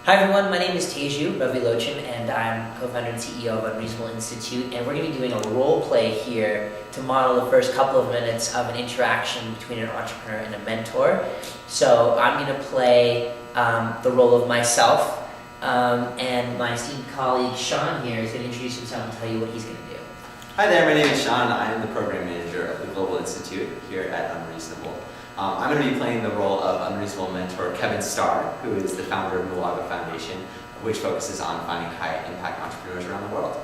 Hi everyone, my name is Teju Ravilochan and I'm co-founder and CEO of Unreasonable Institute, and we're going to be doing a role play here to model the first couple of minutes of an interaction between an entrepreneur and a mentor. So I'm going to play the role of myself, and my esteemed colleague Sean here is going to introduce himself and tell you what he's going to do. Hi there, my name is Sean. I am the program manager of the Global Institute here at Unreasonable. I'm going to be playing the role of Unreasonable mentor Kevin Starr, who is the founder of Milagro Foundation, which focuses on finding high-impact entrepreneurs around the world.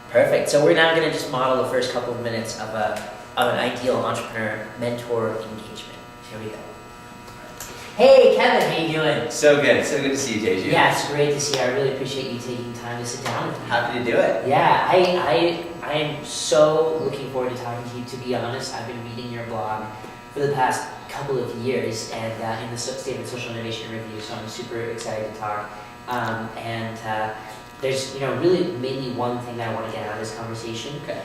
Perfect. So we're now going to just model the first couple of minutes of an ideal entrepreneur-mentor engagement. Here we go. Hey Kevin, how you doing? So good to see you, Teju. Yeah, it's great to see you. I really appreciate you taking time to sit down with me. Happy to do it. Yeah, I am so looking forward to talking to you. To be honest, I've been reading your blog for the past couple of years, and in the Stanford Social Innovation Review, so I'm super excited to talk. There's really mainly one thing that I want to get out of this conversation, Okay.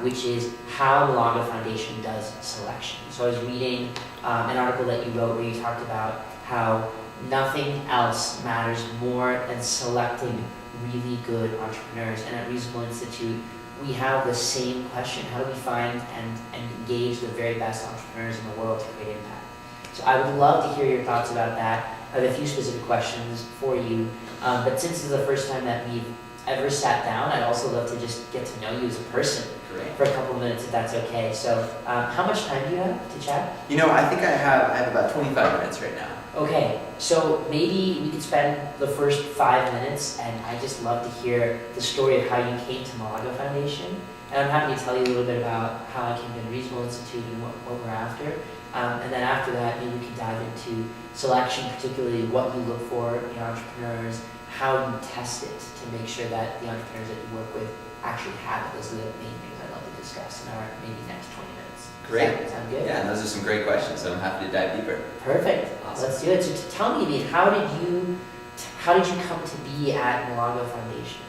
Which is how Milagro Foundation does selection. So I was reading an article that you wrote where you talked about how nothing else matters more than selecting really good entrepreneurs, and at Reasonable Institute we have the same question: how do we find and engage the very best entrepreneurs in the world to create impact? So I would love to hear your thoughts about that. I have a few specific questions for you, but since this is the first time that we've ever sat down, I'd also love to just get to know you as a person. Great. For a couple of minutes, if that's okay. So how much time do you have to chat? I think I have about 25 minutes right now. Okay, so maybe we could spend the first 5 minutes, and I'd just love to hear the story of how you came to Milagro Foundation. And I'm happy to tell you a little bit about how I came to Reasonable Institute and what we're after. And then after that, maybe we can dive into selection, particularly what you look for in entrepreneurs, how you test it to make sure that the entrepreneurs that you work with actually have it. Those are the main things I'd love to discuss in our maybe next 20 minutes. Great. Does that sound good? Yeah, and those are some great questions, so I'm happy to dive deeper. Perfect. Awesome. Let's do it. So tell me, how did you come to be at Milagro Foundation?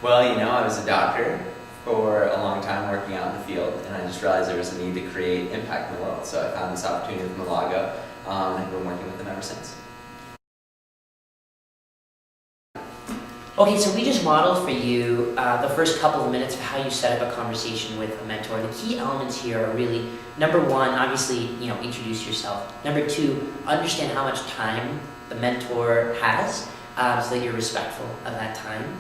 Well, I was a doctor for a long time working out in the field, and I just realized there was a need to create impact in the world. So I found this opportunity with Milagro, and I've been working with them ever since. Okay, so we just modeled for you the first couple of minutes of how you set up a conversation with a mentor. The key elements here are really, number one, obviously, introduce yourself. Number two, understand how much time the mentor has, so that you're respectful of that time.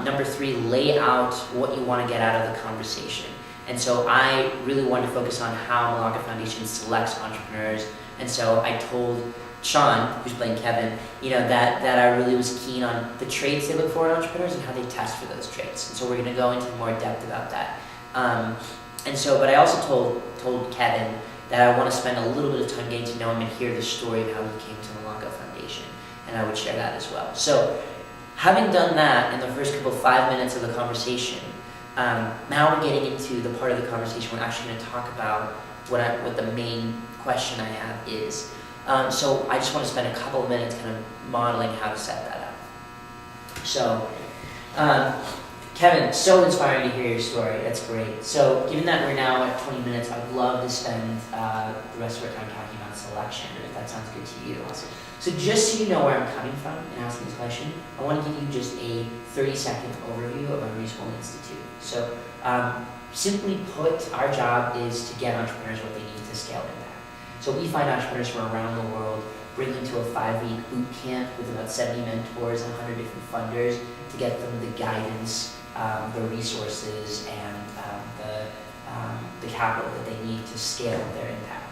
Number three, lay out what you want to get out of the conversation. And so I really wanted to focus on how Milagro Foundation selects entrepreneurs. And so I told Sean, who's playing Kevin, that I really was keen on the traits they look for in entrepreneurs and how they test for those traits. And so we're going to go into more depth about that. But I also told Kevin that I want to spend a little bit of time getting to know him and hear the story of how he came to Milagro Foundation, and I would share that as well. So, having done that in the first couple 5 minutes of the conversation, now we're getting into the part of the conversation we're actually going to talk about what the main question I have is. So I just want to spend a couple of minutes kind of modeling how to set that up. So, Kevin, so inspiring to hear your story. That's great. So, given that we're now at 20 minutes, I'd love to spend the rest of our time talking about selection, if that sounds good to you. Awesome. So just so you know where I'm coming from in asking this question, I want to give you just a 30-second overview of Unreasonable Institute. So, simply put, our job is to get entrepreneurs what they need to scale impact. So we find entrepreneurs from around the world, bring them to a 5-week boot camp with about 70 mentors and 100 different funders to get them the guidance, the resources, and the capital that they need to scale their impact.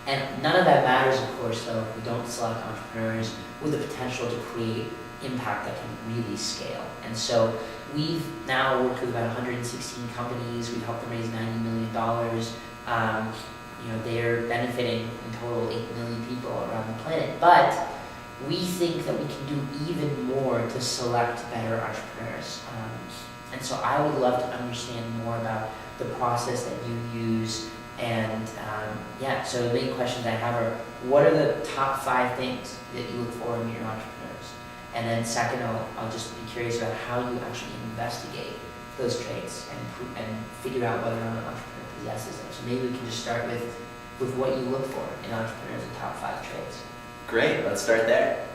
And none of that matters, of course, though, if we don't select entrepreneurs with the potential to create impact that can really scale. And so we've now worked with about 116 companies. We've helped them raise $90 million. They're benefiting in total 8 million people around the planet. But we think that we can do even more to select better entrepreneurs. And so I would love to understand more about the process that you use. And so the main questions I have are, what are the top 5 things that you look for in your entrepreneurs? And then second, I'll just be curious about how you actually investigate those traits and figure out whether or not an entrepreneur possesses them. So maybe we can just start with what you look for in entrepreneurs, the top 5 traits. Great, let's start there.